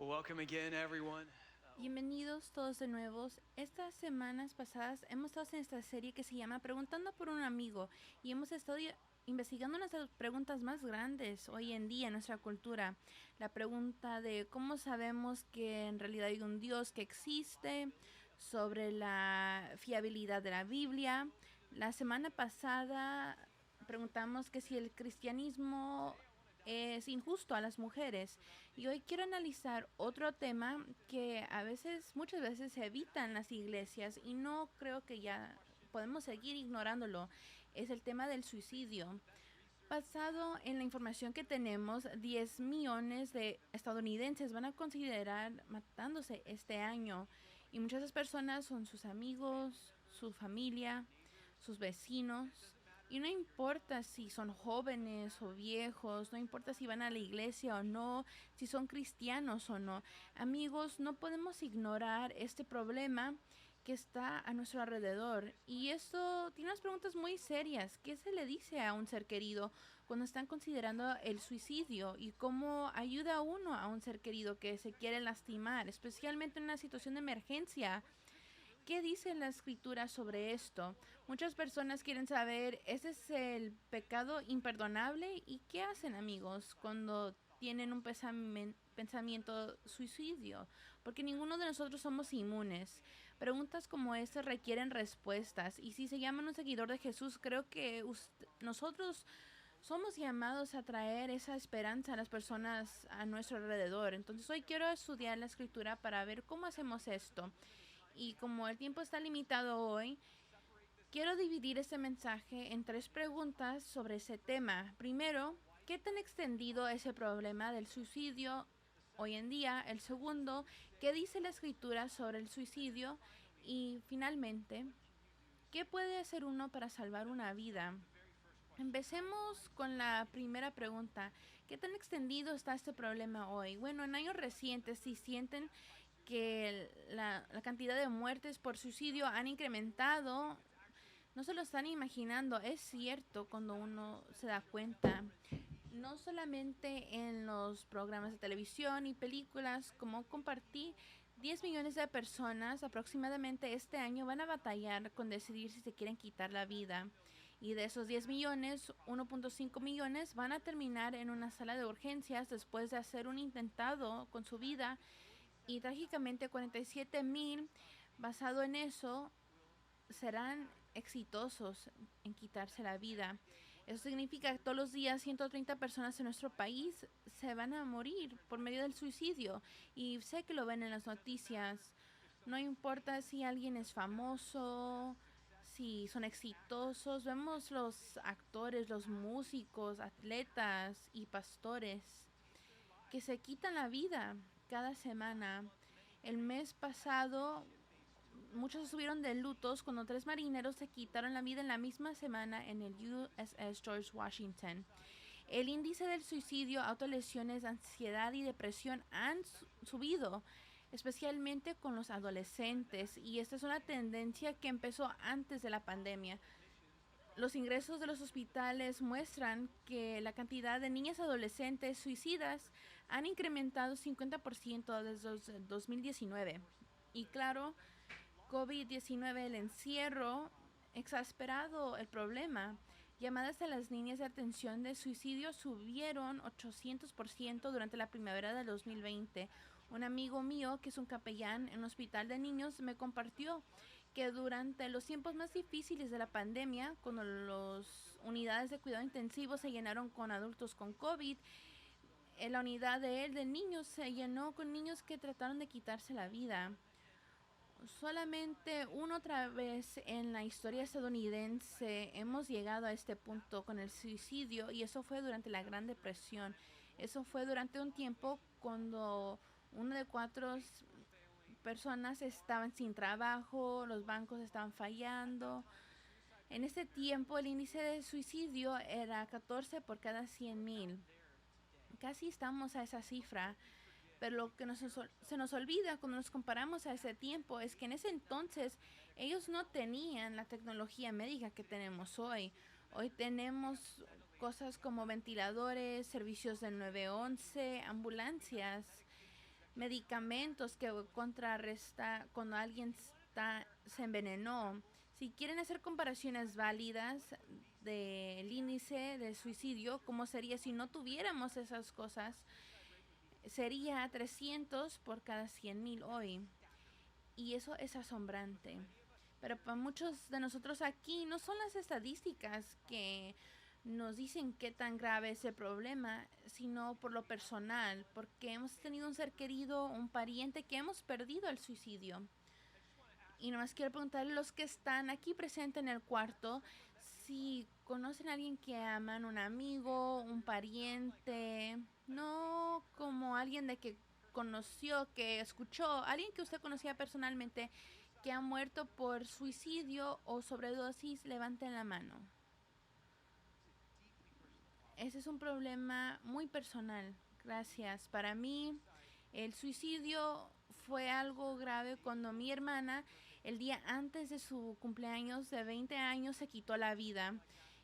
Well, welcome again, everyone. Bienvenidos todos de nuevo. Estas semanas pasadas hemos estado en esta serie que se llama Preguntando por un amigo y hemos estado investigando una de las preguntas más grandes hoy en día en nuestra cultura. La pregunta de cómo sabemos que en realidad hay un Dios que existe, sobre la fiabilidad de la Biblia. La semana pasada preguntamos que si el cristianismo es injusto a las mujeres. Y hoy quiero analizar otro tema que muchas veces se evita en las iglesias y no creo que ya podemos seguir ignorándolo. Es el tema del suicidio. Basado en la información que tenemos, 10 millones de estadounidenses van a considerar matándose este año. Y muchas de esas personas son sus amigos, su familia, sus vecinos. Y no importa si son jóvenes o viejos, no importa si van a la iglesia o no, si son cristianos o no. Amigos, no podemos ignorar este problema que está a nuestro alrededor. Y esto tiene unas preguntas muy serias. ¿Qué se le dice a un ser querido cuando están considerando el suicidio? ¿Y cómo ayuda a uno a un ser querido que se quiere lastimar, especialmente en una situación de emergencia? ¿Qué dice la escritura sobre esto? Muchas personas quieren saber, ¿ese es el pecado imperdonable? ¿Y qué hacen, amigos, cuando tienen un pensamiento suicidio? Porque ninguno de nosotros somos inmunes. Preguntas como estas requieren respuestas. Y si se llaman un seguidor de Jesús, creo que nosotros somos llamados a traer esa esperanza a las personas a nuestro alrededor. Entonces hoy quiero estudiar la escritura para ver cómo hacemos esto. Y como el tiempo está limitado hoy, quiero dividir este mensaje en 3 preguntas sobre ese tema. Primero, ¿qué tan extendido es el problema del suicidio hoy en día? El segundo, ¿qué dice la escritura sobre el suicidio? Y finalmente, ¿qué puede hacer uno para salvar una vida? Empecemos con la primera pregunta. ¿Qué tan extendido está este problema hoy? Bueno, en años recientes, si sienten que la cantidad de muertes por suicidio han incrementado, no se lo están imaginando. Es cierto cuando uno se da cuenta. No solamente en los programas de televisión y películas, como compartí, 10 millones de personas aproximadamente este año van a batallar con decidir si se quieren quitar la vida. Y de esos 10 millones, 1.5 millones van a terminar en una sala de urgencias después de hacer un intentado con su vida. Y trágicamente 47,000, basado en eso, serán exitosos en quitarse la vida. Eso significa que todos los días 130 personas en nuestro país se van a morir por medio del suicidio. Y sé que lo ven en las noticias. No importa si alguien es famoso, si son exitosos. Vemos los actores, los músicos, atletas y pastores que se quitan la vida cada semana. El mes pasado muchos estuvieron de lutos cuando 3 marineros se quitaron la vida en la misma semana en el USS George Washington. El índice del suicidio, autolesiones, ansiedad y depresión han subido, especialmente con los adolescentes, y esta es una tendencia que empezó antes de la pandemia. Los ingresos de los hospitales muestran que la cantidad de niñas adolescentes suicidas han incrementado 50% desde el 2019. Y claro, COVID-19, el encierro, exasperado el problema. Llamadas a las líneas de atención de suicidio subieron 800% durante la primavera del 2020. Un amigo mío, que es un capellán en un hospital de niños, me compartió que durante los tiempos más difíciles de la pandemia, cuando las unidades de cuidado intensivo se llenaron con adultos con COVID, en la unidad de niños se llenó con niños que trataron de quitarse la vida. Solamente una otra vez en la historia estadounidense hemos llegado a este punto con el suicidio, y eso fue durante la Gran Depresión. Eso fue durante un tiempo cuando una de 4 personas estaban sin trabajo, los bancos estaban fallando. En ese tiempo el índice de suicidio era 14 por cada 100,000. Casi estamos a esa cifra. Pero lo que se nos olvida cuando nos comparamos a ese tiempo es que en ese entonces ellos no tenían la tecnología médica que tenemos hoy. Hoy tenemos cosas como ventiladores, servicios del 911, ambulancias, medicamentos que contrarresta cuando alguien se envenenó. Si quieren hacer comparaciones válidas del índice de suicidio, ¿cómo sería si no tuviéramos esas cosas? Sería 300 por cada 100,000 hoy. Y eso es asombrante. Pero para muchos de nosotros aquí no son las estadísticas que nos dicen qué tan grave es el problema, sino por lo personal, porque hemos tenido un ser querido, un pariente que hemos perdido al suicidio. Y nomás quiero preguntarle a los que están aquí presentes en el cuarto si conocen a alguien que aman, un amigo, un pariente, no como alguien de que conoció, que escuchó, alguien que usted conocía personalmente que ha muerto por suicidio o sobredosis, levanten la mano. Ese es un problema muy personal. Gracias. Para mí, el suicidio fue algo grave cuando mi hermana, el día antes de su cumpleaños de 20 años, se quitó la vida.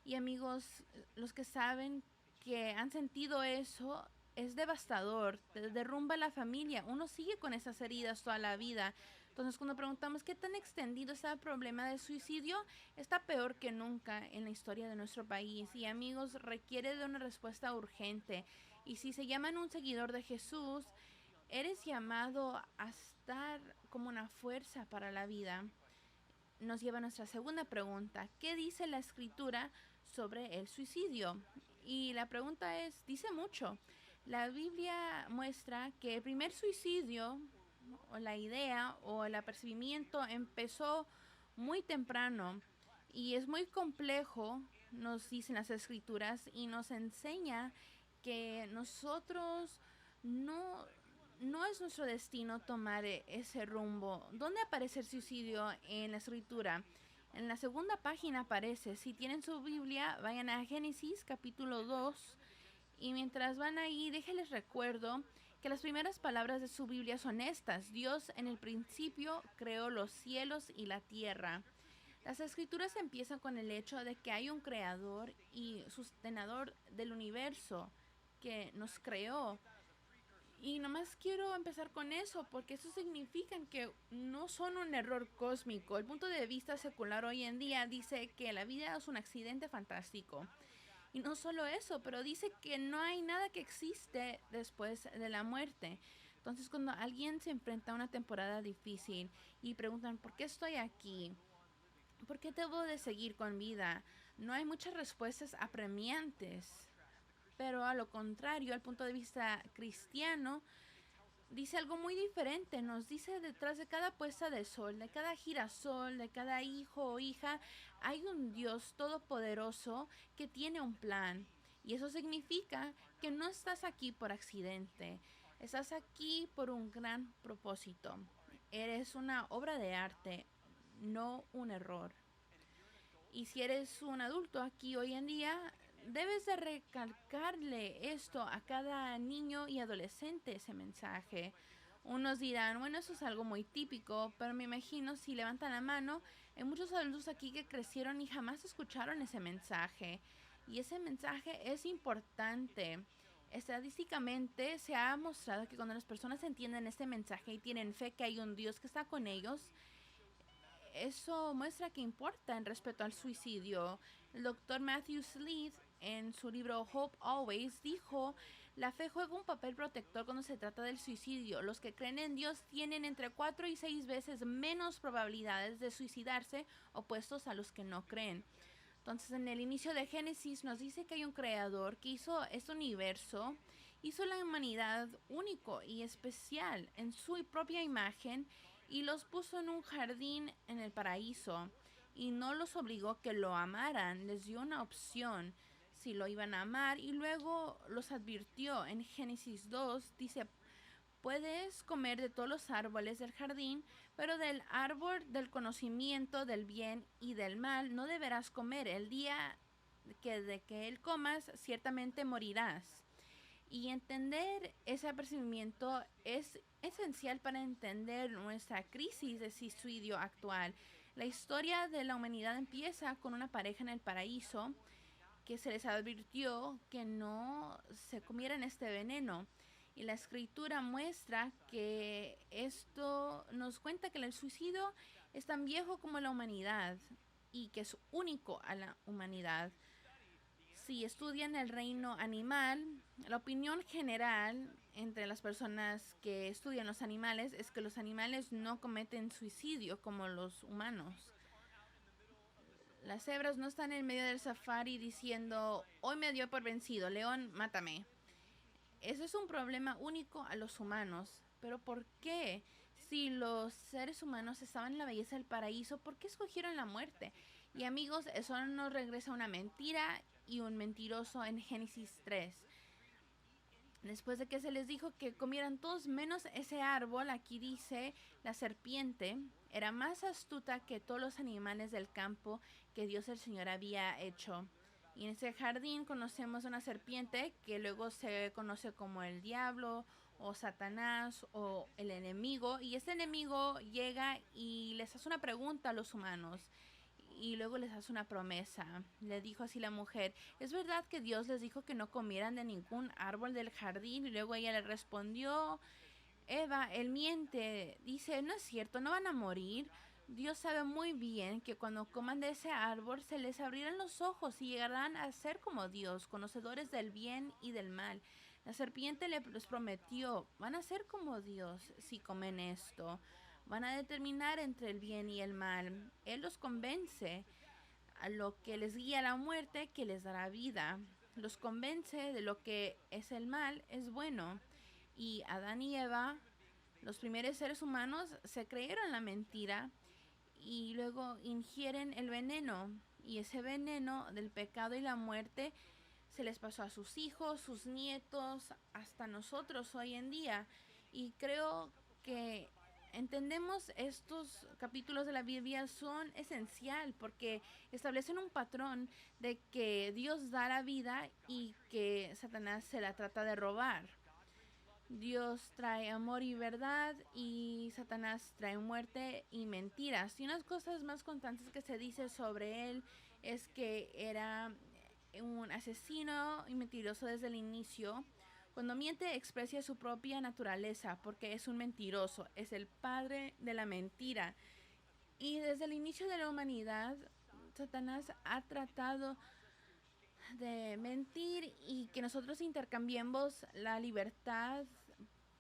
Y amigos, los que saben que han sentido eso, es devastador, derrumba la familia. Uno sigue con esas heridas toda la vida. Entonces, cuando preguntamos qué tan extendido está el problema del suicidio, está peor que nunca en la historia de nuestro país. Y amigos, requiere de una respuesta urgente. Y si se llaman un seguidor de Jesús, eres llamado a estar como una fuerza para la vida. Nos lleva a nuestra segunda pregunta. ¿Qué dice la escritura sobre el suicidio? Y la pregunta es, dice mucho. La Biblia muestra que el primer suicidio, o la idea, o el apercibimiento empezó muy temprano y es muy complejo, nos dicen las escrituras, y nos enseña que nosotros no, no es nuestro destino tomar ese rumbo. ¿Dónde aparece el suicidio en la escritura? En la segunda página aparece. Si tienen su Biblia, vayan a Génesis capítulo 2. Y mientras van ahí, déjenles recuerdo que las primeras palabras de su Biblia son estas. Dios en el principio creó los cielos y la tierra. Las escrituras empiezan con el hecho de que hay un creador y sustenador del universo que nos creó. Y nomás quiero empezar con eso, porque eso significa que no son un error cósmico. El punto de vista secular hoy en día dice que la vida es un accidente fantástico. Y no solo eso, pero dice que no hay nada que existe después de la muerte. Entonces, cuando alguien se enfrenta a una temporada difícil y preguntan, ¿por qué estoy aquí? ¿Por qué debo de seguir con vida? No hay muchas respuestas apremiantes. Pero a lo contrario, al punto de vista cristiano, dice algo muy diferente. Nos dice detrás de cada puesta de sol, de cada girasol, de cada hijo o hija, hay un Dios todopoderoso que tiene un plan. Y eso significa que no estás aquí por accidente. Estás aquí por un gran propósito. Eres una obra de arte, no un error. Y si eres un adulto aquí hoy en día, debes de recalcarle esto a cada niño y adolescente, ese mensaje. Unos dirán, bueno, eso es algo muy típico, pero me imagino si levantan la mano, hay muchos adultos aquí que crecieron y jamás escucharon ese mensaje. Y ese mensaje es importante. Estadísticamente se ha mostrado que cuando las personas entienden este mensaje y tienen fe que hay un Dios que está con ellos, eso muestra que importa en respecto al suicidio. El doctor Matthew Sleeth, en su libro Hope Always, dijo, la fe juega un papel protector cuando se trata del suicidio. Los que creen en Dios tienen entre 4 y 6 veces menos probabilidades de suicidarse opuestos a los que no creen. Entonces, en el inicio de Génesis nos dice que hay un creador que hizo este universo, hizo la humanidad único y especial en su propia imagen y los puso en un jardín en el paraíso y no los obligó que lo amaran, les dio una opción si lo iban a amar y luego los advirtió. En Génesis 2 dice, puedes comer de todos los árboles del jardín, pero del árbol del conocimiento del bien y del mal no deberás comer. El día de que él comas, ciertamente morirás. Y entender ese apercibimiento es esencial para entender nuestra crisis de suicidio actual. La historia de la humanidad empieza con una pareja en el paraíso que se les advirtió que no se comieran este veneno. Y la escritura muestra que esto nos cuenta que el suicidio es tan viejo como la humanidad y que es único a la humanidad. Si estudian el reino animal, la opinión general entre las personas que estudian los animales es que los animales no cometen suicidio como los humanos. Las cebras no están en medio del safari diciendo, hoy me dio por vencido, león, mátame. Eso es un problema único a los humanos. Pero ¿por qué? Si los seres humanos estaban en la belleza del paraíso, ¿por qué escogieron la muerte? Y amigos, eso nos regresa a una mentira y un mentiroso en Génesis 3. Después de que se les dijo que comieran todos menos ese árbol, aquí dice, la serpiente era más astuta que todos los animales del campo que Dios el Señor había hecho. Y en ese jardín conocemos una serpiente que luego se conoce como el diablo o Satanás o el enemigo. Y este enemigo llega y les hace una pregunta a los humanos. Y luego les hace una promesa. Le dijo así la mujer, ¿es verdad que Dios les dijo que no comieran de ningún árbol del jardín? Y luego ella le respondió, Eva, él miente. Dice, no es cierto, no van a morir. Dios sabe muy bien que cuando coman de ese árbol se les abrirán los ojos y llegarán a ser como Dios, conocedores del bien y del mal. La serpiente les prometió, van a ser como Dios si comen esto. Van a determinar entre el bien y el mal. Él los convence a lo que les guía a la muerte, que les dará vida. Los convence de lo que es el mal, es bueno. Y Adán y Eva, los primeros seres humanos, se creyeron la mentira y luego ingieren el veneno. Y ese veneno del pecado y la muerte se les pasó a sus hijos, sus nietos, hasta nosotros hoy en día. Y creo que entendemos estos capítulos de la Biblia son esencial porque establecen un patrón de que Dios da la vida y que Satanás se la trata de robar. Dios trae amor y verdad y Satanás trae muerte y mentiras. Y unas cosas más constantes que se dice sobre él es que era un asesino y mentiroso desde el inicio. Cuando miente expresa su propia naturaleza porque es un mentiroso, es el padre de la mentira. Y desde el inicio de la humanidad, Satanás ha tratado de mentir y que nosotros intercambiemos la libertad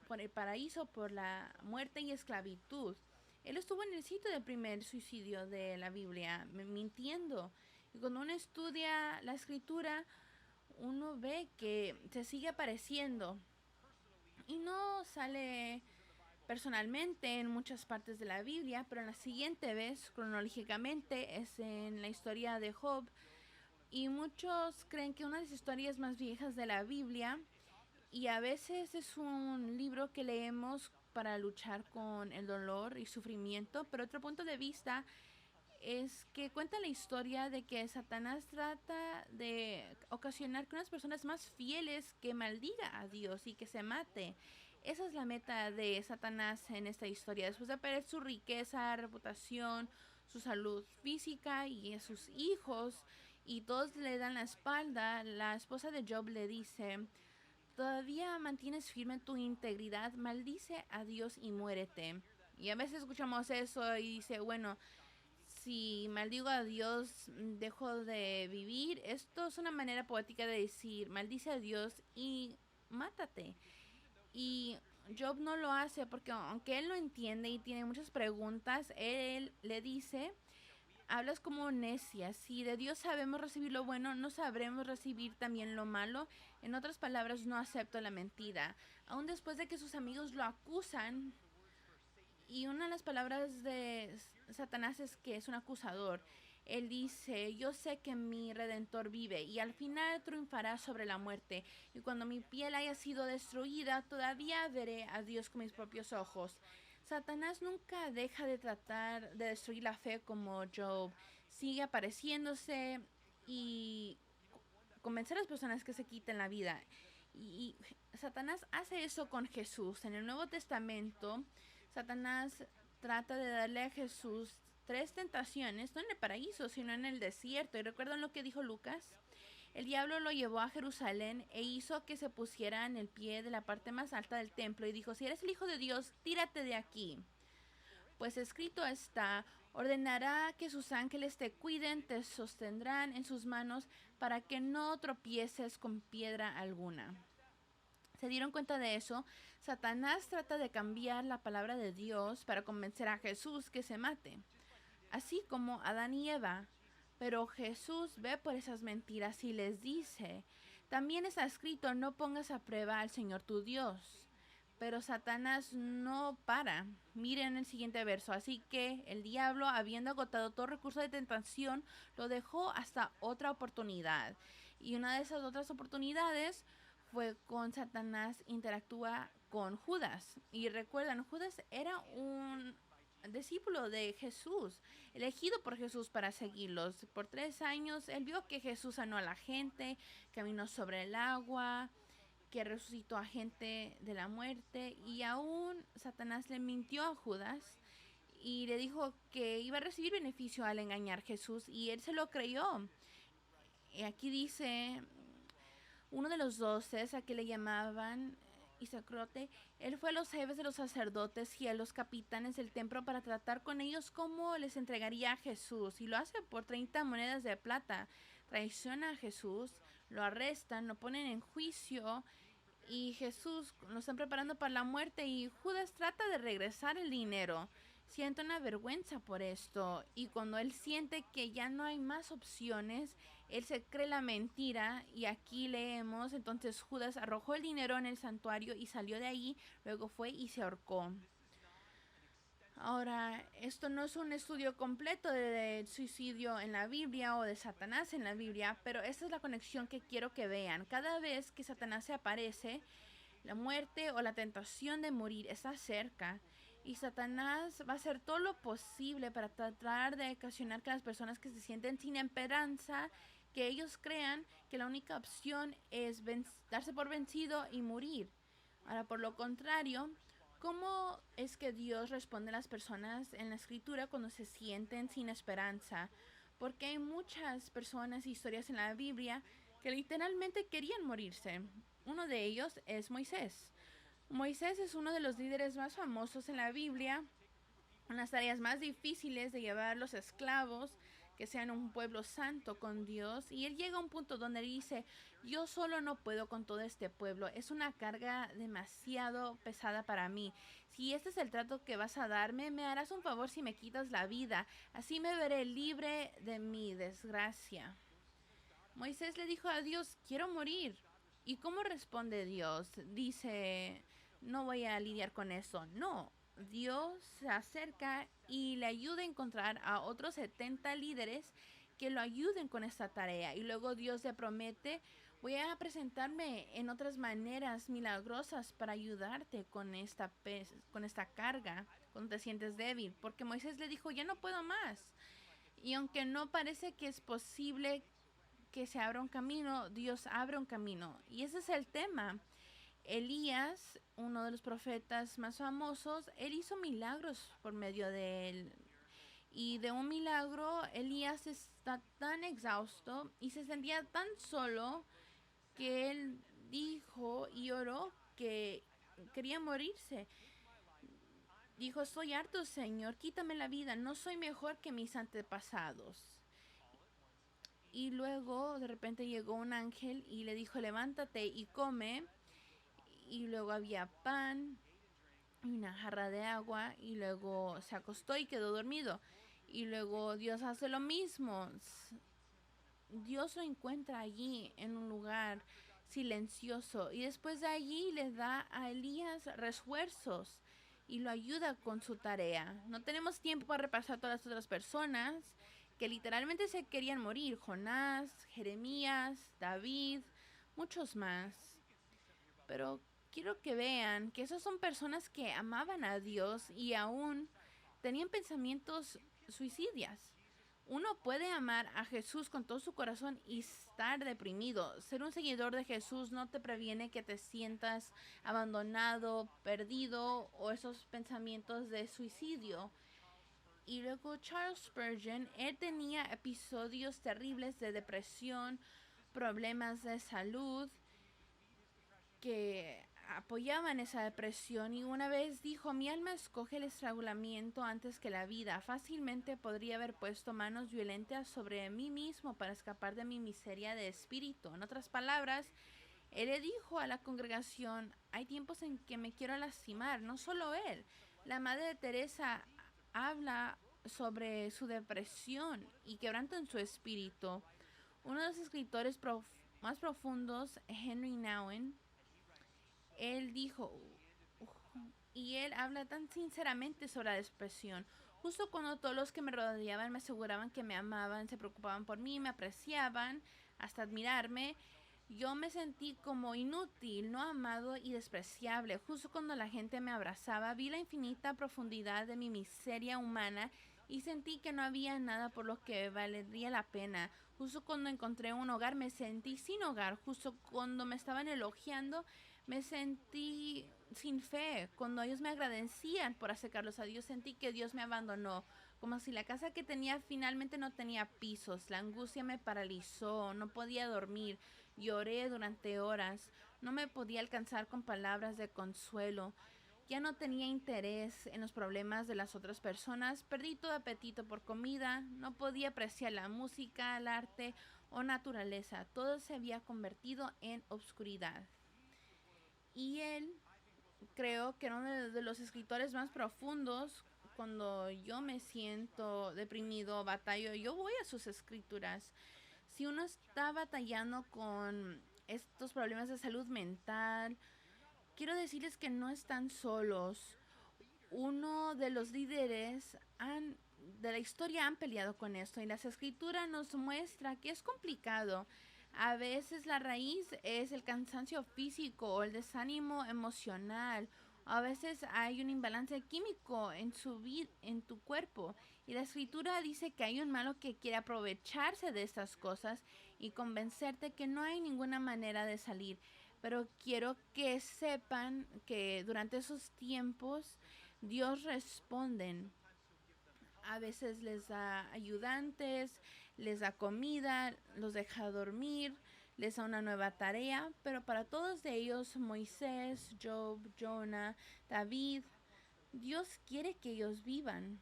por el paraíso, por la muerte y esclavitud. Él estuvo en el sitio del primer suicidio de la Biblia, mintiendo. Y cuando uno estudia la escritura, uno ve que se sigue apareciendo. Y no sale personalmente en muchas partes de la Biblia, pero en la siguiente vez, cronológicamente, es en la historia de Job. Y muchos creen que una de las historias más viejas de la Biblia, y a veces es un libro que leemos para luchar con el dolor y sufrimiento, pero otro punto de vista es que cuenta la historia de que Satanás trata de ocasionar que unas personas más fieles que maldiga a Dios y que se mate. Esa es la meta de Satanás en esta historia. Después de perder su riqueza, reputación, su salud física y a sus hijos, y todos le dan la espalda, la esposa de Job le dice, todavía mantienes firme tu integridad, maldice a Dios y muérete. Y a veces escuchamos eso y dice, bueno, si maldigo a Dios, dejo de vivir. Esto es una manera poética de decir, maldice a Dios y mátate. Y Job no lo hace porque aunque él lo entiende y tiene muchas preguntas, él le dice, hablas como necia. Si de Dios sabemos recibir lo bueno, no sabremos recibir también lo malo. En otras palabras, no acepto la mentira. Aún después de que sus amigos lo acusan, y una de las palabras de Satanás es que es un acusador. Él dice, yo sé que mi Redentor vive y al final triunfará sobre la muerte. Y cuando mi piel haya sido destruida, todavía veré a Dios con mis propios ojos. Satanás nunca deja de tratar de destruir la fe como Job. Sigue apareciéndose y convencer a las personas que se quiten la vida. Y Satanás hace eso con Jesús. En el Nuevo Testamento, Satanás trata de darle a Jesús 3 tentaciones, no en el paraíso, sino en el desierto. ¿Y recuerdan lo que dijo Lucas? El diablo lo llevó a Jerusalén e hizo que se pusiera en el pie de la parte más alta del templo y dijo, si eres el Hijo de Dios, tírate de aquí. Pues escrito está, ordenará que sus ángeles te cuiden, te sostendrán en sus manos para que no tropieces con piedra alguna. ¿Se dieron cuenta de eso? Satanás trata de cambiar la palabra de Dios para convencer a Jesús que se mate, así como Adán y Eva. Pero Jesús ve por esas mentiras y les dice, también está escrito, no pongas a prueba al Señor tu Dios. Pero Satanás no para. Miren el siguiente verso. Así que el diablo, habiendo agotado todo recurso de tentación, lo dejó hasta otra oportunidad. Y una de esas otras oportunidades fue con Satanás interactúa con Judas. Y recuerdan, Judas era un discípulo de Jesús, elegido por Jesús para seguirlos. Por 3 años, él vio que Jesús sanó a la gente, caminó sobre el agua, que resucitó a gente de la muerte, y aún Satanás le mintió a Judas y le dijo que iba a recibir beneficio al engañar a Jesús, y él se lo creyó. Y aquí dice, uno de los 12, a que le llamaban Isacrote, él fue a los jefes de los sacerdotes y a los capitanes del templo para tratar con ellos cómo les entregaría a Jesús, y lo hace por 30 monedas de plata. Traiciona a Jesús, lo arrestan, lo ponen en juicio, y Jesús lo están preparando para la muerte, y Judas trata de regresar el dinero. Siente una vergüenza por esto, y cuando él siente que ya no hay más opciones, él se cree la mentira, y aquí leemos, entonces Judas arrojó el dinero en el santuario y salió de ahí, luego fue y se ahorcó. Ahora, esto no es un estudio completo del suicidio en la Biblia o de Satanás en la Biblia, pero esta es la conexión que quiero que vean. Cada vez que Satanás se aparece, la muerte o la tentación de morir está cerca. Y Satanás va a hacer todo lo posible para tratar de ocasionar que las personas que se sienten sin esperanza, que ellos crean que la única opción es darse por vencido y morir. Ahora, por lo contrario, ¿cómo es que Dios responde a las personas en la escritura cuando se sienten sin esperanza? Porque hay muchas personas y historias en la Biblia que literalmente querían morirse. Uno de ellos es Moisés. Moisés es uno de los líderes más famosos en la Biblia, en las tareas más difíciles de llevar los esclavos, que sean un pueblo santo con Dios. Y él llega a un punto donde dice, yo solo no puedo con todo este pueblo, es una carga demasiado pesada para mí. Si este es el trato que vas a darme, me harás un favor si me quitas la vida, así me veré libre de mi desgracia. Moisés le dijo a Dios, quiero morir. ¿Y cómo responde Dios? Dice, no voy a lidiar con eso. No, Dios se acerca y le ayuda a encontrar a otros 70 líderes que lo ayuden con esta tarea. Y luego Dios le promete, voy a presentarme en otras maneras milagrosas para ayudarte con esta carga, cuando te sientes débil. Porque Moisés le dijo, ya no puedo más. Y aunque no parece que es posible que se abra un camino, Dios abre un camino. Y ese es el tema. Elías, uno de los profetas más famosos, él hizo milagros por medio de él. Y de un milagro, Elías está tan exhausto y se sentía tan solo que él dijo y oró que quería morirse. Dijo, estoy harto, Señor, quítame la vida, no soy mejor que mis antepasados. Y luego de repente llegó un ángel y le dijo, levántate y come. Y luego había pan y una jarra de agua, y luego se acostó y quedó dormido. Y luego Dios hace lo mismo. Dios lo encuentra allí en un lugar silencioso, y después de allí le da a Elías refuerzos y lo ayuda con su tarea. No tenemos tiempo para repasar todas las otras personas que literalmente se querían morir: Jonás, Jeremías, David, muchos más. Pero quiero que vean que esas son personas que amaban a Dios y aún tenían pensamientos suicidas. Uno puede amar a Jesús con todo su corazón y estar deprimido. Ser un seguidor de Jesús no te previene que te sientas abandonado, perdido, o esos pensamientos de suicidio. Y luego Charles Spurgeon, él tenía episodios terribles de depresión problemas de salud que apoyaban esa depresión, y una vez dijo: mi alma escoge el estrangulamiento antes que la vida. Fácilmente podría haber puesto manos violentas sobre mí mismo para escapar de mi miseria de espíritu. En otras palabras, él le dijo a la congregación: hay tiempos en que me quiero lastimar. No solo él. La Madre de Teresa habla sobre su depresión y quebranto en su espíritu. Uno de los escritores más profundos, Henry Nouwen, él dijo, y él habla tan sinceramente sobre la depresión. Justo cuando todos los que me rodeaban me aseguraban que me amaban, se preocupaban por mí, me apreciaban, hasta admirarme, yo me sentí como inútil, no amado y despreciable. Justo cuando la gente me abrazaba, vi la infinita profundidad de mi miseria humana y sentí que no había nada por lo que valdría la pena. Justo cuando encontré un hogar, me sentí sin hogar. Justo cuando me estaban elogiando, me sentí sin fe. Cuando ellos me agradecían por acercarlos a Dios, sentí que Dios me abandonó. Como si la casa que tenía finalmente no tenía pisos. La angustia me paralizó, no podía dormir. Lloré durante horas. No me podía alcanzar con palabras de consuelo. Ya no tenía interés en los problemas de las otras personas. Perdí todo apetito por comida. No podía apreciar la música, el arte o naturaleza. Todo se había convertido en obscuridad. Y él, creo que era uno de los escritores más profundos. Cuando yo me siento deprimido, batallo, yo voy a sus escrituras. Si uno está batallando con estos problemas de salud mental, quiero decirles que no están solos. Uno de los líderes de la historia han peleado con esto, y las escrituras nos muestra que es complicado. A veces la raíz es el cansancio físico o el desánimo emocional. A veces hay un imbalance químico en tu cuerpo. Y la escritura dice que hay un malo que quiere aprovecharse de estas cosas y convencerte que no hay ninguna manera de salir. Pero quiero que sepan que durante esos tiempos Dios responde. A veces les da ayudantes, les da comida, los deja dormir, les da una nueva tarea, pero para todos ellos, Moisés, Job, Jonah, David, Dios quiere que ellos vivan.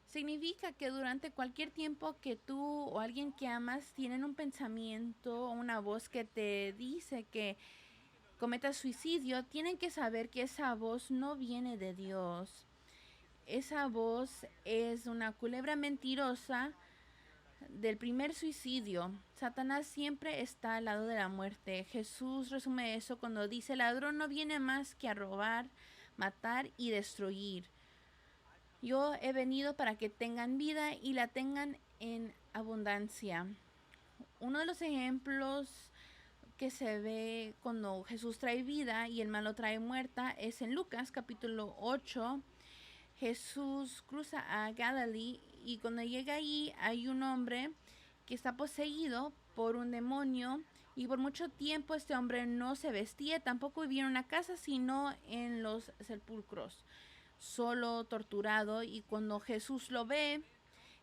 Significa que durante cualquier tiempo que tú o alguien que amas tienen un pensamiento o una voz que te dice que cometas suicidio, tienen que saber que esa voz no viene de Dios. Esa voz es una culebra mentirosa del primer suicidio. Satanás siempre está al lado de la muerte. Jesús resume eso cuando dice: el ladrón no viene más que a robar, matar y destruir. Yo he venido para que tengan vida y la tengan en abundancia. Uno de los ejemplos que se ve cuando Jesús trae vida y el malo trae muerta es en Lucas capítulo 8. Jesús cruza a Galilee y cuando llega allí hay un hombre que está poseído por un demonio, y por mucho tiempo este hombre no se vestía, tampoco vivía en una casa, sino en los sepulcros, solo, torturado. Y cuando Jesús lo ve,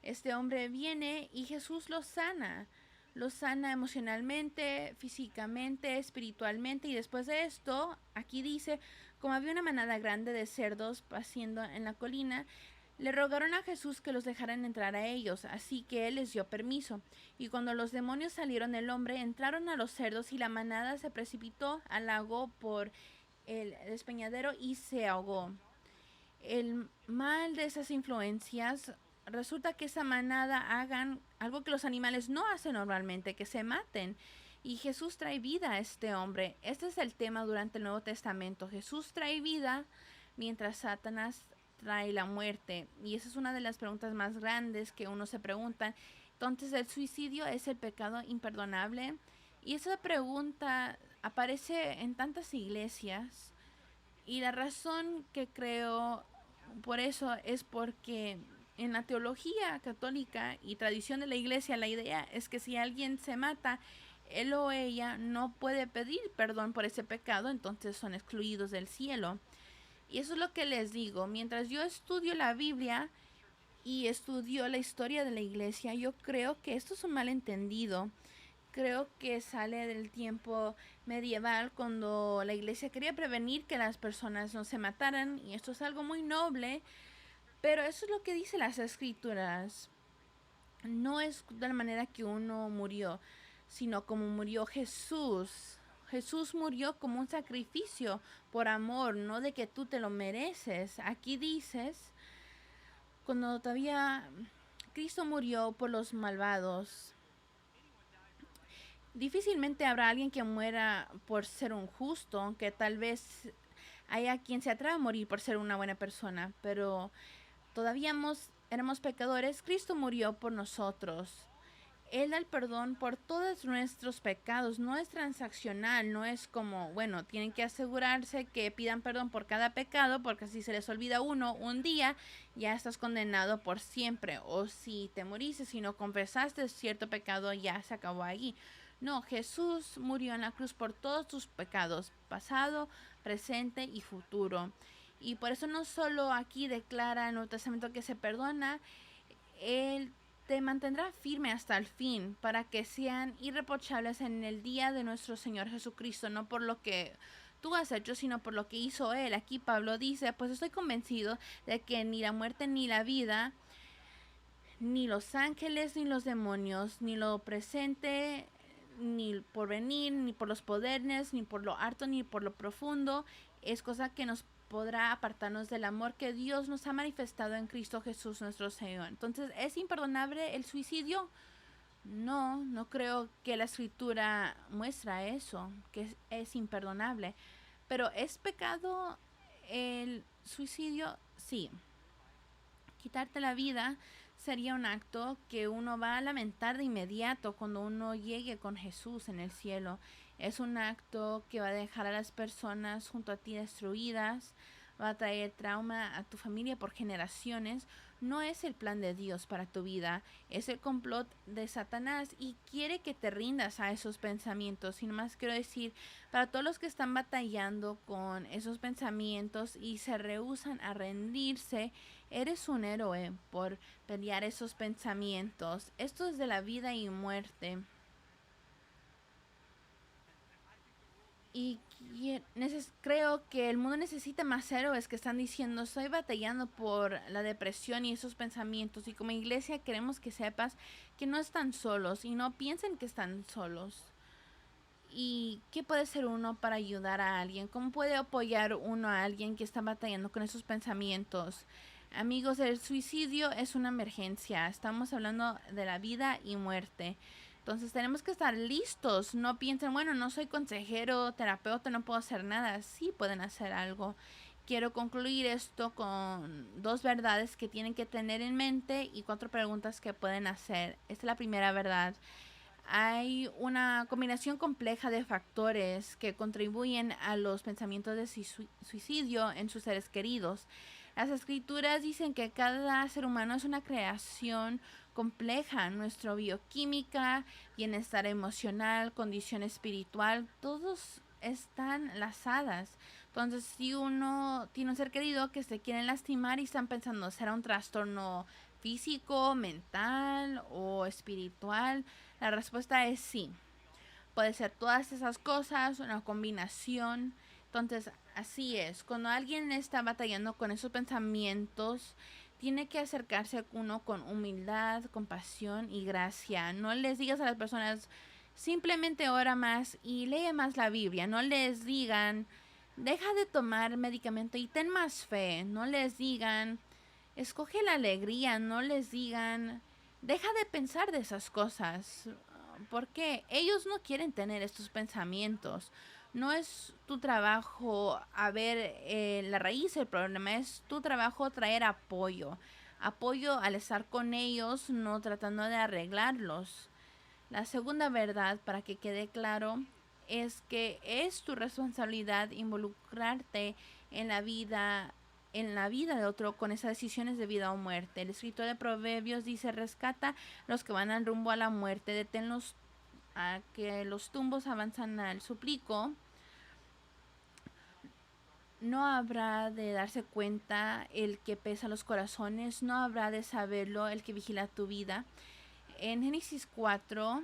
este hombre viene y Jesús lo sana. Lo sana emocionalmente, físicamente, espiritualmente. Y después de esto, aquí dice: como había una manada grande de cerdos paciendo en la colina, le rogaron a Jesús que los dejaran entrar a ellos, así que él les dio permiso. Y cuando los demonios salieron del hombre, entraron a los cerdos, y la manada se precipitó al lago por el despeñadero y se ahogó. El mal de esas influencias resulta que esa manada hagan algo que los animales no hacen normalmente, que se maten. Y Jesús trae vida a este hombre. Este es el tema durante el Nuevo Testamento. Jesús trae vida mientras Satanás trae la muerte. Y esa es una de las preguntas más grandes que uno se pregunta. Entonces, ¿el suicidio es el pecado imperdonable? Y esa pregunta aparece en tantas iglesias. Y la razón que creo por eso es porque en la teología católica y tradición de la iglesia, la idea es que si alguien se mata, él o ella no puede pedir perdón por ese pecado, entonces son excluidos del cielo. Y eso es lo que les digo. Mientras yo estudio la Biblia y estudio la historia de la iglesia, yo creo que esto es un malentendido. creo que sale del tiempo medieval cuando la iglesia quería prevenir que las personas no se mataran, y esto es algo muy noble, pero eso es lo que dice las escrituras. No es de la manera que uno murió, sino como murió Jesús. Jesús murió como un sacrificio por amor, no de que tú te lo mereces. Aquí dices, cuando todavía Cristo murió por los malvados, difícilmente habrá alguien que muera por ser un justo, aunque tal vez haya quien se atreva a morir por ser una buena persona, pero todavía éramos pecadores. Cristo murió por nosotros. Él da el perdón por todos nuestros pecados. No es transaccional, no es como, bueno, tienen que asegurarse que pidan perdón por cada pecado, porque si se les olvida uno un día, ya estás condenado por siempre. O si te moriste, si no confesaste cierto pecado, ya se acabó ahí. No, Jesús murió en la cruz por todos tus pecados, pasado, presente y futuro. Y por eso no solo aquí declara en el Nuevo Testamento que se perdona, Él te mantendrá firme hasta el fin, para que sean irreprochables en el día de nuestro Señor Jesucristo, no por lo que tú has hecho, sino por lo que hizo Él. Aquí Pablo dice, pues estoy convencido de que ni la muerte ni la vida, ni los ángeles ni los demonios, ni lo presente, ni por venir, ni por los poderes, ni por lo alto, ni por lo profundo, es cosa que nos podrá apartarnos del amor que Dios nos ha manifestado en Cristo Jesús nuestro Señor. Entonces, ¿es imperdonable el suicidio? No, no creo que la escritura muestra eso, que es imperdonable. Pero ¿es pecado el suicidio? Sí. Quitarte la vida sería un acto que uno va a lamentar de inmediato cuando uno llegue con Jesús en el cielo. Es un acto que va a dejar a las personas junto a ti destruidas, va a traer trauma a tu familia por generaciones. No es el plan de Dios para tu vida, es el complot de Satanás y quiere que te rindas a esos pensamientos. Sin más quiero decir, para todos los que están batallando con esos pensamientos y se rehúsan a rendirse, eres un héroe por pelear esos pensamientos. Esto es de la vida y muerte. Y creo que el mundo necesita más héroes que están diciendo, estoy batallando por la depresión y esos pensamientos. Y como iglesia queremos que sepas que no están solos y no piensen que están solos. ¿Y qué puede ser uno para ayudar a alguien? ¿Cómo puede apoyar uno a alguien que está batallando con esos pensamientos? Amigos, el suicidio es una emergencia. Estamos hablando de la vida y muerte. Entonces tenemos que estar listos. No piensen, bueno, no soy consejero, terapeuta, no puedo hacer nada. Sí pueden hacer algo. Quiero concluir esto con 2 verdades que tienen que tener en mente y 4 preguntas que pueden hacer. Esta es la primera verdad. Hay una combinación compleja de factores que contribuyen a los pensamientos de suicidio en sus seres queridos. Las escrituras dicen que cada ser humano es una creación compleja. Nuestra bioquímica, bienestar emocional, condición espiritual, todos están enlazadas. Entonces, si uno tiene un ser querido que se quieren lastimar y están pensando, ¿será un trastorno físico, mental o espiritual? La respuesta es sí. Puede ser todas esas cosas, una combinación. Entonces, así es. Cuando alguien está batallando con esos pensamientos, tiene que acercarse a uno con humildad, compasión y gracia. No les digas a las personas, simplemente ora más y lee más la Biblia. No les digan, deja de tomar medicamento y ten más fe. No les digan, escoge la alegría. No les digan, deja de pensar de esas cosas, porque ellos no quieren tener estos pensamientos. No es tu trabajo a ver la raíz del problema, es tu trabajo traer apoyo. Apoyo al estar con ellos, no tratando de arreglarlos. La segunda verdad, para que quede claro, es que es tu responsabilidad involucrarte en la vida de otro con esas decisiones de vida o muerte. El escritor de Proverbios dice, rescata los que van al rumbo a la muerte, deténlos a que los tumbos avanzan al suplico. No habrá de darse cuenta el que pesa los corazones, no habrá de saberlo el que vigila tu vida. En Génesis 4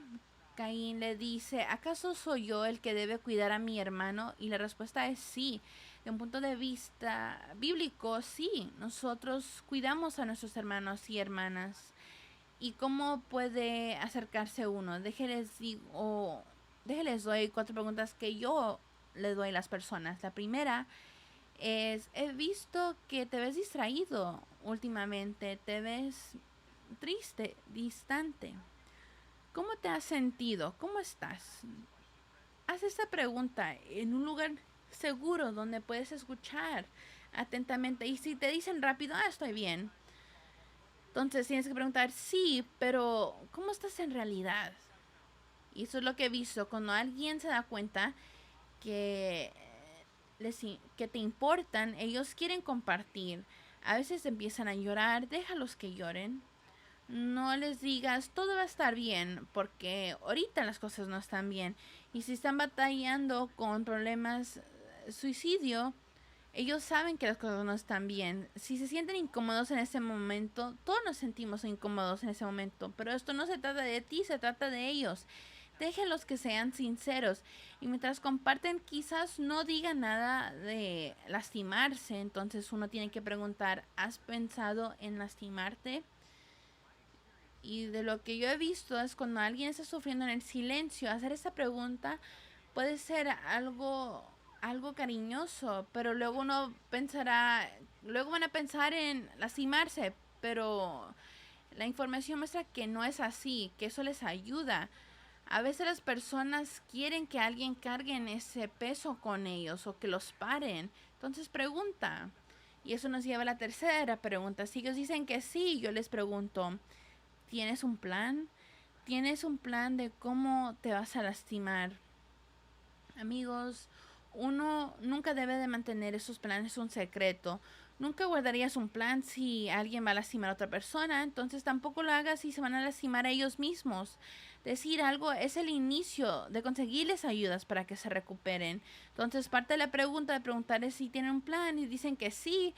Caín le dice, ¿acaso soy yo el que debe cuidar a mi hermano? Y la respuesta es sí. De un punto de vista bíblico, sí, nosotros cuidamos a nuestros hermanos y hermanas. ¿Y cómo puede acercarse uno? Déjenles doy 4 preguntas que yo le doy a las personas. La primera es, he visto que te ves distraído últimamente, te ves triste, distante. ¿Cómo te has sentido? ¿Cómo estás? Haz esta pregunta en un lugar seguro donde puedes escuchar atentamente. Y si te dicen rápido, estoy bien. Entonces tienes que preguntar, sí, pero ¿cómo estás en realidad? Y eso es lo que he visto. Cuando alguien se da cuenta que, que te importan, ellos quieren compartir. A veces empiezan a llorar, déjalos que lloren. No les digas todo va a estar bien, porque ahorita las cosas no están bien. Y si están batallando con problemas suicidio, ellos saben que las cosas no están bien. Si se sienten incómodos en ese momento, todos nos sentimos incómodos en ese momento, pero esto no se trata de ti, se trata de ellos. Déjenlos que sean sinceros. Y mientras comparten, quizás no digan nada de lastimarse. Entonces uno tiene que preguntar, ¿has pensado en lastimarte? Y de lo que yo he visto es cuando alguien está sufriendo en el silencio, hacer esta pregunta puede ser algo cariñoso, pero luego uno pensará, luego van a pensar en lastimarse, pero la información muestra que no es así, que eso les ayuda. A veces las personas quieren que alguien cargue en ese peso con ellos o que los paren. Entonces pregunta. Y eso nos lleva a la tercera pregunta. Si ellos dicen que sí, yo les pregunto, ¿tienes un plan? ¿Tienes un plan de cómo te vas a lastimar? Amigos, uno nunca debe de mantener esos planes un secreto. Nunca guardarías un plan si alguien va a lastimar a otra persona, entonces tampoco lo hagas si se van a lastimar a ellos mismos. Decir algo es el inicio de conseguirles ayudas para que se recuperen. Entonces parte de la pregunta de preguntar es si tienen un plan y dicen que sí,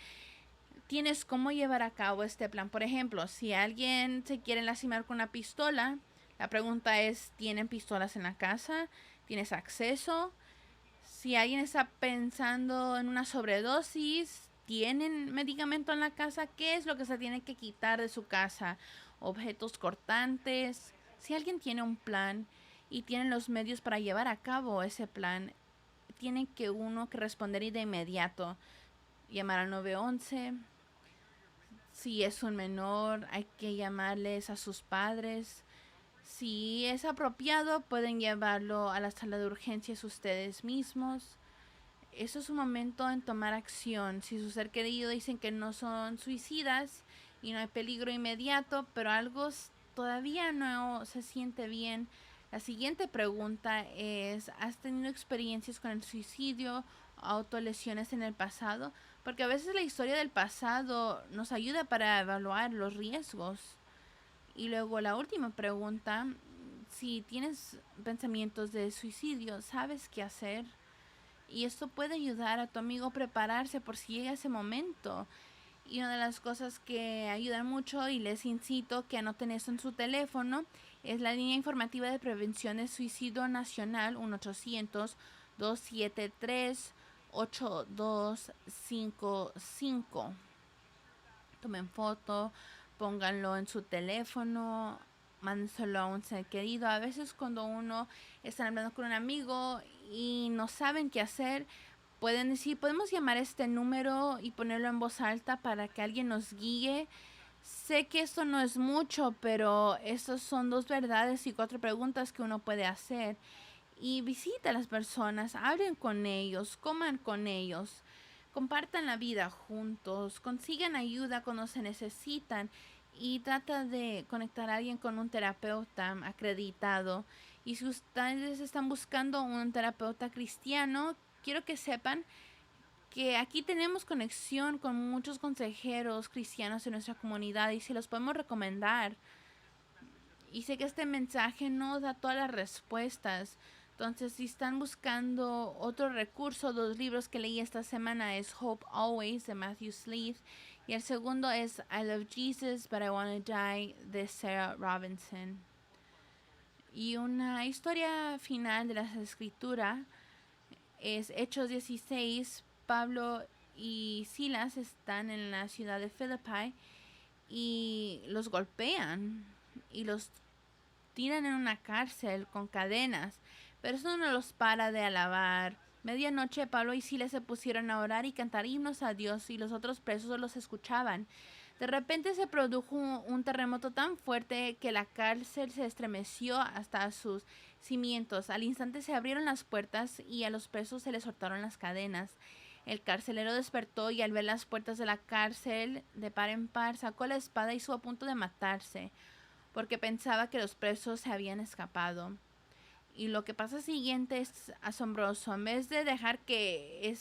tienes cómo llevar a cabo este plan. Por ejemplo, si alguien se quiere lastimar con una pistola, la pregunta es, ¿tienen pistolas en la casa? ¿Tienes acceso? Si alguien está pensando en una sobredosis, ¿tienen medicamento en la casa? ¿Qué es lo que se tiene que quitar de su casa? Objetos cortantes. Si alguien tiene un plan y tienen los medios para llevar a cabo ese plan, tiene que uno que responder de inmediato. Llamar al 911. Si es un menor, hay que llamarles a sus padres. Si es apropiado, pueden llevarlo a la sala de urgencias ustedes mismos. Eso es un momento en tomar acción. Si su ser querido dicen que no son suicidas y no hay peligro inmediato, pero algo todavía no se siente bien, la siguiente pregunta es, ¿has tenido experiencias con el suicidio, autolesiones en el pasado? Porque a veces la historia del pasado nos ayuda para evaluar los riesgos. Y luego la última pregunta, si tienes pensamientos de suicidio, ¿sabes qué hacer? Y esto puede ayudar a tu amigo a prepararse por si llega ese momento. Y una de las cosas que ayudan mucho, y les incito que anoten eso en su teléfono, es la línea informativa de prevención de suicidio nacional 1-800-273-8255. Tomen foto, pónganlo en su teléfono, mándenselo a un ser querido. A veces cuando uno está hablando con un amigo y no saben qué hacer, pueden decir, podemos llamar a este número y ponerlo en voz alta para que alguien nos guíe. Sé que esto no es mucho, pero estas son 2 verdades y 4 preguntas que uno puede hacer. Y visita a las personas, hablen con ellos, coman con ellos, compartan la vida juntos, consigan ayuda cuando se necesitan y trata de conectar a alguien con un terapeuta acreditado. Y si ustedes están buscando un terapeuta cristiano, quiero que sepan que aquí tenemos conexión con muchos consejeros cristianos en nuestra comunidad y se los podemos recomendar. Y sé que este mensaje no da todas las respuestas. Entonces, si están buscando otro recurso, 2 libros que leí esta semana es Hope Always de Matthew Sleeth y el segundo es I Love Jesus But I Wanna Die de Sarah Robinson. Y una historia final de la escritura es Hechos 16. Pablo y Silas están en la ciudad de Filipi y los golpean y los tiran en una cárcel con cadenas, pero eso no los para de alabar. Medianoche Pablo y Silas se pusieron a orar y cantar himnos a Dios y los otros presos los escuchaban. De repente se produjo un terremoto tan fuerte que la cárcel se estremeció hasta sus cimientos. Al instante se abrieron las puertas y a los presos se les soltaron las cadenas. El carcelero despertó y al ver las puertas de la cárcel de par en par sacó la espada y estuvo a punto de matarse porque pensaba que los presos se habían escapado. Y lo que pasa siguiente es asombroso. En vez de dejar que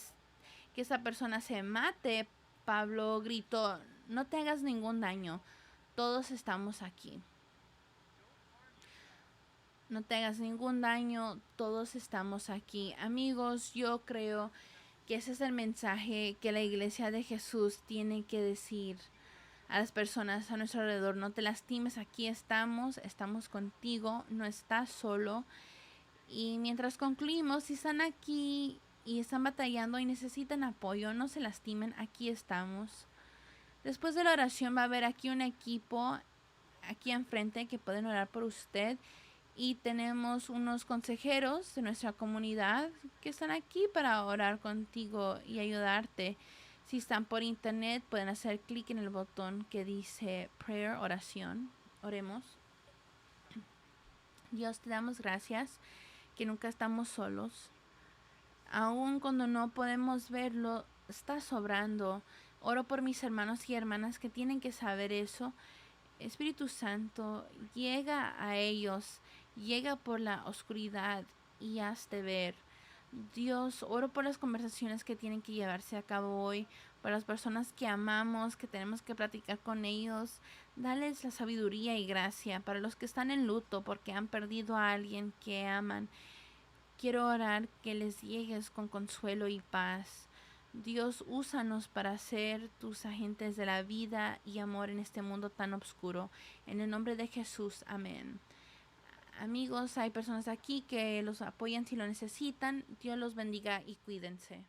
esa persona se mate, Pablo gritó: no te hagas ningún daño, todos estamos aquí. No te hagas ningún daño, todos estamos aquí. Amigos, yo creo que ese es el mensaje que la iglesia de Jesús tiene que decir a las personas a nuestro alrededor. No te lastimes, aquí estamos contigo, no estás solo. Y mientras concluimos, si están aquí y están batallando y necesitan apoyo, no se lastimen, aquí estamos. Después de la oración va a haber aquí un equipo aquí enfrente que pueden orar por usted. Y tenemos unos consejeros de nuestra comunidad que están aquí para orar contigo y ayudarte. Si están por internet, pueden hacer clic en el botón que dice prayer, oración. Oremos. Dios, te damos gracias que nunca estamos solos. Aun cuando no podemos verlo, estás obrando. Oro por mis hermanos y hermanas que tienen que saber eso. Espíritu Santo, llega a ellos, llega por la oscuridad y hazte ver. Dios, oro por las conversaciones que tienen que llevarse a cabo hoy, por las personas que amamos, que tenemos que platicar con ellos. Dales la sabiduría y gracia para los que están en luto porque han perdido a alguien que aman. Quiero orar que les llegues con consuelo y paz. Dios, úsanos para ser tus agentes de la vida y amor en este mundo tan oscuro. En el nombre de Jesús, amén. Amigos, hay personas aquí que los apoyan si lo necesitan. Dios los bendiga y cuídense.